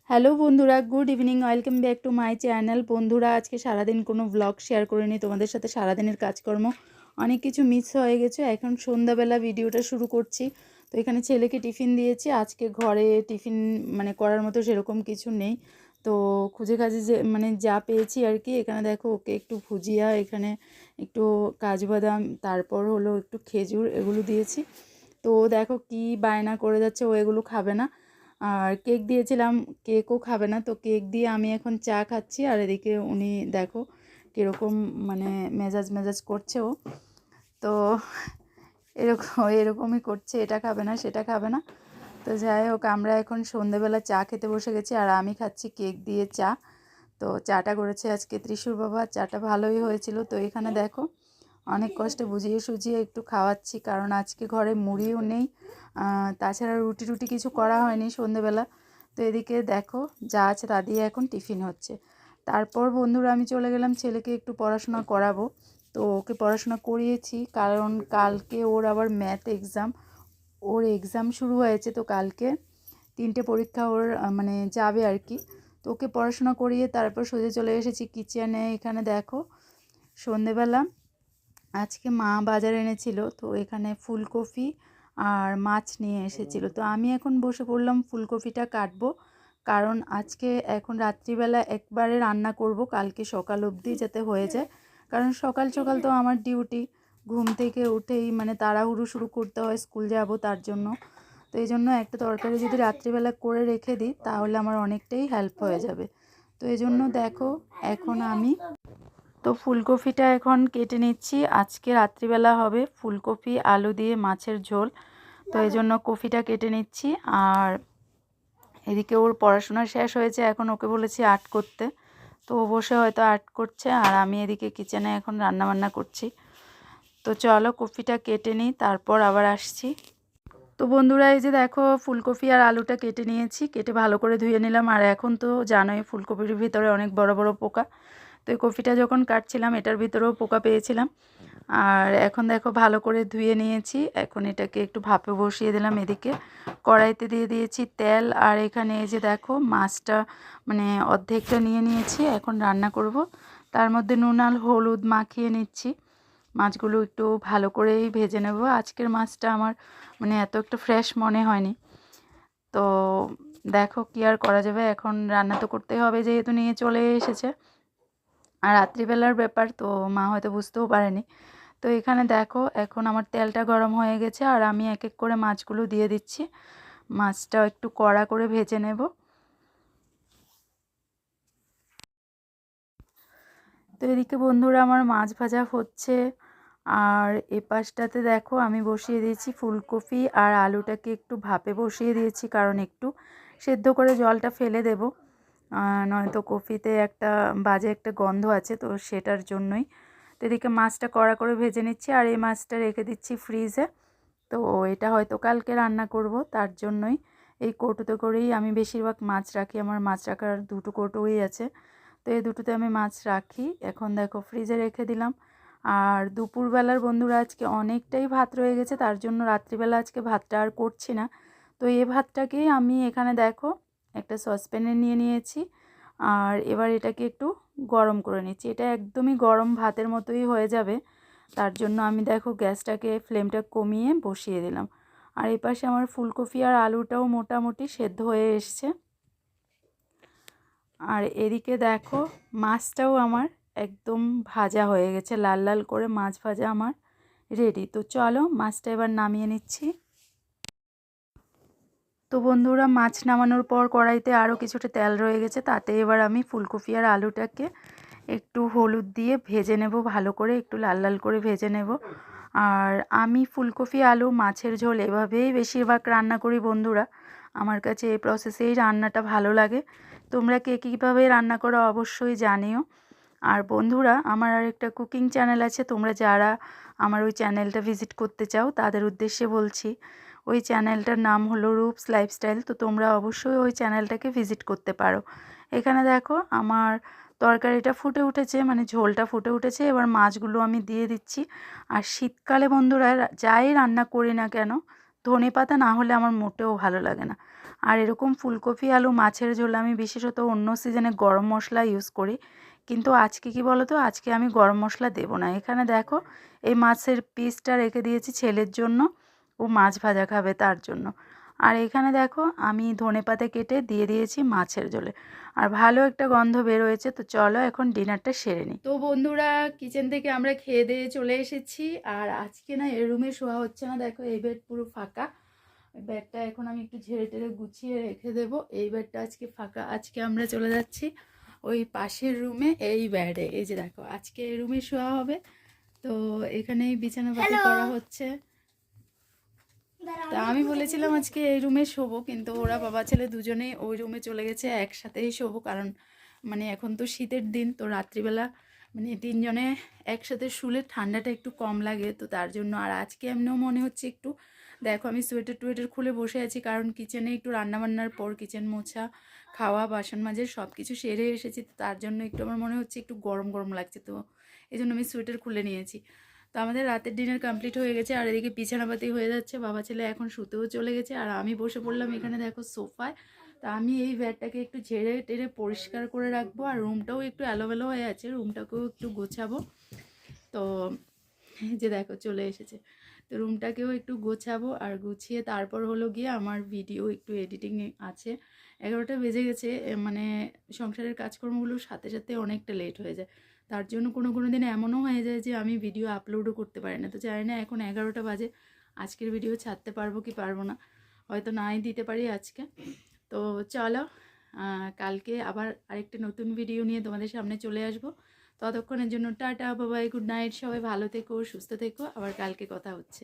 Hello বন্ধুরা, good evening, welcome back to my channel. বন্ধুরা, আজকে সারাদিন কোনো ব্লগ শেয়ার করিনি তোমাদের সাথে। সারাদিনের কাজকর্ম অনেক কিছু মিস হয়ে গেছে। এখন সন্ধ্যাবেলা ভিডিওটা শুরু করছি। তো এখানে ছেলেকে টিফিন দিয়েছি। আজকে ঘরে টিফিন করার মতো সেরকম কিছু নেই। তো খুঁজে খাজে যে যা পেয়েছি আর কি। এখানে দেখো, ওকে একটু ভুজিয়া, এখানে একটু কাজু বাদাম, তারপর হলো একটু খেজুর, এগুলো দিয়েছি। তো দেখো কি বায়না করে যাচ্ছে, ও এগুলো খাবে না। আর কেক দিয়েছিলাম, কেকও খাবে না। তো কেক দিয়ে আমি এখন চা খাচ্ছি। আর এদিকে উনি দেখো কীরকম মেজাজ মেজাজ করছে ও। তো এরকমই করছে, এটা খাবে না সেটা খাবে না। তো যাই হোক, আমরা এখন সন্ধেবেলা চা খেতে বসে গেছি। আর আমি খাচ্ছি কেক দিয়ে চা। তো চাটা করেছে আজকে ত্রিশুর বাবা। চাটা ভালোই হয়েছিল। তো এখানে দেখো অনেক কষ্টে বুঝিয়ে সুঝিয়ে একটু খাওয়াচ্ছি, কারণ আজকে ঘরে মুড়িও নেই। তাছাড়া রুটি টুটি কিছু করা হয়নি সন্ধেবেলা। তো এদিকে দেখো যা আছে তা দিয়ে এখন টিফিন হচ্ছে। তারপর বন্ধুরা আমি চলে গেলাম ছেলেকে একটু পড়াশোনা করাবো। তো ওকে পড়াশোনা করিয়েছি, কারণ কালকে ওর আবার ম্যাথ এক্সাম, ওর এক্সাম শুরু হয়েছে। তো কালকে 3টে পরীক্ষা ওর যাবে আর কি। তো ওকে পড়াশোনা করিয়ে তারপর সোজা চলে এসেছি কিচেনে। এখানে দেখো সন্ধেবেলা আজকে মা বাজার এনেছিল। তো এখানে ফুলকপি আর মাছ নিয়ে এসেছিল। তো আমি এখন বসে পড়লাম ফুলকপিটা কাটবো, কারণ আজকে এখন রাত্রিবেলা একবারে রান্না করব, কালকে সকাল অবধি যাতে হয়ে যায়। কারণ সকাল সকাল তো আমার ডিউটি, ঘুম থেকে উঠেই তাড়াহুড়ো শুরু করতে হয়, স্কুল যাব তার জন্য। তো এই জন্য একটা তরকারি যদি রাত্রিবেলা করে রেখে দিই তাহলে আমার অনেকটাই হেল্প হয়ে যাবে। তো এই জন্য দেখো এখন আমি ফুলকপিটা এখন কেটে নিচ্ছি। আজকে রাত্রিবেলা হবে ফুলকপি আলু দিয়ে মাছের ঝোল। তো এই জন্য কপিটা কেটে নিচ্ছি। আর এদিকে ওর পড়াশোনা শেষ হয়েছে, এখন ওকে বলেছি আর্ট করতে। তো ও বসে হয়তো আর্ট করছে, আর আমি এদিকে কিচেনে এখন রান্নাবান্না করছি। তো চলো কপিটা কেটে নিই, তারপর আবার আসছি। তো বন্ধুরা, এই যে দেখো ফুলকপি আর আলুটা কেটে নিয়েছি, কেটে ভালো করে ধুয়ে নিলাম। আর এখন তো জানোই ফুলকপির ভিতরে অনেক বড় বড় পোকা। তো এই কপিটা যখন কাটছিলাম এটার ভিতরেও পোকা পেয়েছিলাম। আর এখন দেখো ভালো করে ধুয়ে নিয়েছি। এখন এটাকে একটু ভাপে বসিয়ে দিলাম। এদিকে কড়াইতে দিয়ে দিয়েছি তেল। আর এখানে এই যে দেখো মাছটা অর্ধেকটা নিয়ে নিয়েছি, এখন রান্না করব। তার মধ্যে নুন আর হলুদ মাখিয়ে নিচ্ছি। মাছগুলো একটু ভালো করেই ভেজে নেব। আজকের মাছটা আমার এত একটা ফ্রেশ মনে হয়নি। তো দেখো কি আর করা যাবে, এখন রান্না তো করতেই হবে যেহেতু নিয়ে চলে এসেছে। আর রাত্রিবেলার ব্যাপার, তো মা হয়তো বুঝতেও পারেনি। তো এখানে দেখো এখন আমার তেলটা গরম হয়ে গেছে, আর আমি এক এক করে মাছগুলো দিয়ে দিচ্ছি। মাছটা একটু কড়া করে ভেজে নেব। তো এদিকে বন্ধুরা আমার মাছ ভাজা হচ্ছে। আর এ পাশটাতে দেখো আমি বসিয়ে দিয়েছি ফুলকপি আর আলুটাকে একটু ভাপে বসিয়ে দিয়েছি, কারণ একটু সেদ্ধ করে জলটা ফেলে দেব, নয়তো কপিতে একটা বাজে একটা গন্ধ আছে, তো সেটার জন্যই। তো এদিকে মাছটা কড়া করে ভেজে নিচ্ছি, আর এই মাছটা রেখে দিচ্ছি ফ্রিজে। তো এটা হয়তো কালকে রান্না করব, তার জন্যই এই কৌটোতে করেই আমি বেশিরভাগ মাছ রাখি। আমার মাছ রাখার 2টো কৌটোই আছে। তো এই দুটোতে আমি মাছ রাখি। এখন দেখো ফ্রিজে রেখে দিলাম। আর দুপুরবেলার বন্ধুরা আজকে অনেকটাই ভাত রয়ে গেছে, তার জন্য রাত্রিবেলা আজকে ভাতটা আর করছি না। তো এই ভাতটাকেই আমি এখানে দেখো একটা সসপ্যানে নিয়ে নিয়েছি। আর এবার এটাকে একটু গরম করে নিচ্ছি। এটা একদমই গরম ভাতের মতোই হয়ে যাবে, তার জন্য আমি দেখো গ্যাসটাকে ফ্লেমটা কমিয়ে বসিয়ে দিলাম। আর এই পাশে আমার ফুলকপি আর আলুটাও মোটামুটি সেদ্ধ হয়ে এসছে। আর এদিকে দেখো মাছটাও আমার একদম ভাজা হয়ে গেছে, লাল লাল করে মাছ ভাজা আমার রেডি। তো চলো মাছটা এবার নামিয়ে নিচ্ছি। তো বন্ধুরা, মাছ নামানোর পর কড়াইতে আরও কিছুটা তেল রয়ে গেছে, তাতে এবার আমি ফুলকপি আর আলুটাকে একটু হলুদ দিয়ে ভেজে নেব, ভালো করে একটু লাল লাল করে ভেজে নেব। আর আমি ফুলকপি আলু মাছের ঝোল এভাবেই বেশিরভাগ রান্না করি বন্ধুরা। আমার কাছে এই প্রসেসেই রান্নাটা ভালো লাগে। তোমরা কে কীভাবে রান্না করো অবশ্যই জানিও। আর বন্ধুরা, আমার আরেকটা কুকিং চ্যানেল আছে, তোমরা যারা আমার ওই চ্যানেলটা ভিজিট করতে চাও তাদের উদ্দেশ্যে বলছি। ওই চ্যানেলটার নাম হলো রূপস লাইফস্টাইল। তো তোমরা অবশ্যই ওই চ্যানেলটাকে ভিজিট করতে পারো। এখানে দেখো আমার তরকারিটা ফুটে উঠেছে, ঝোলটা ফুটে উঠেছে। এবার মাছগুলো আমি দিয়ে দিচ্ছি। আর শীতকালে বন্ধুরা যাই রান্না করি না কেন, ধনেপাতা না হলে আমার মোটেও ভালো লাগে না। আর এরকম ফুলকপি আলু মাছের ঝোল আমি বিশেষত অন্য সিজনে গরম মশলা ইউজ করি, কিন্তু আজকে কি বলো তো, আজকে আমি গরম মশলা দেবো না। এখানে দেখো এই মাছের পিসটা রেখে দিয়েছি ছেলের জন্য, ও মাছ ভাজা খাবে তার জন্য। আর এখানে দেখো আমি ধনেপাতা কেটে দিয়ে দিয়েছি মাছের ঝোলে, আর ভালো একটা গন্ধ বের হয়েছে। তো চলো এখন ডিনারটা সেরে নিই। তো বন্ধুরা, কিচেন থেকে আমরা খেয়ে দিয়ে চলে এসেছি। আর আজকে না এই রুমে শোয়া হচ্ছে না, দেখো এই বেড পুরো ফাঁকা। বেডটা এখন আমি একটু ঝেড়ে টেড়ে গুছিয়ে রেখে দেবো। এই বেডটা আজকে ফাঁকা, আজকে আমরা চলে যাচ্ছি ওই পাশের রুমে, এই বেডে। এই যে দেখো আজকে এই রুমে শোয়া হবে। তো এখানেই বিছানাপাতি করা হচ্ছে। তা আমি বলেছিলাম আজকে এই রুমে শোবো, কিন্তু ওরা বাবা ছেলে দুজনেই ওই রুমে চলে গেছে, একসাথেই শোবো। কারণ মানে এখন তো শীতের দিন, তো রাত্রিবেলা মানে তিনজনে একসাথে শুলে ঠান্ডাটা একটু কম লাগে, তো তার জন্য। আর আজকে এমনিও মনে হচ্ছে একটু, দেখো আমি সোয়েটার টুয়েটার খুলে বসে আছি, কারণ কিচেনে একটু রান্নাবান্নার পর কিচেন মোছা, খাওয়া, বাসন মাজে সব কিছু সেরে এসেছি, তো তার জন্য একটু আমার মনে হচ্ছে একটু গরম গরম লাগছে, তো এই জন্য আমি সোয়েটার খুলে নিয়েছি। তো আমাদের রাতের ডিনার কমপ্লিট হয়ে গেছে, আর এদিকে বিছানাপাতি হয়ে যাচ্ছে, বাবা ছেলে এখন শুতেও চলে গেছে, আর আমি বসে পড়লাম এখানে দেখো সোফায়। তা আমি এই বেডটাকে একটু ঝেড়ে টেড়ে পরিষ্কার করে রাখবো, আর রুমটাও একটু এলোমেলো হয়ে আছে, রুমটাকেও একটু গোছাবো। তো এই যে দেখো চলে এসেছে, তো রুমটাকেও একটু গোছাবো, আর গুছিয়ে তারপর হলো গিয়ে আমার ভিডিও একটু এডিটিং আছে। 11টা বেজে গেছে, মানে সংসারের কাজকর্মগুলোর সাথে সাথে অনেকটা লেট হয়ে যায়, তার জন্য কোনো কোনো দিন এমনও হয়ে যায় যে আমি ভিডিও আপলোডও করতে পারি না। তো জানি না এখন 11টা বাজে, আজকের ভিডিও ছাড়তে পারবো কি পারবো না, হয়তো নাই দিতে পারি আজকে। তো চলো, কালকে আবার আরেকটা নতুন ভিডিও নিয়ে তোমাদের সামনে চলে আসবো। ততক্ষণের জন্য টাটা, বাবাই, গুড নাইট, সবাই ভালো থেকো, সুস্থ থেকো, আবার কালকে কথা হচ্ছে।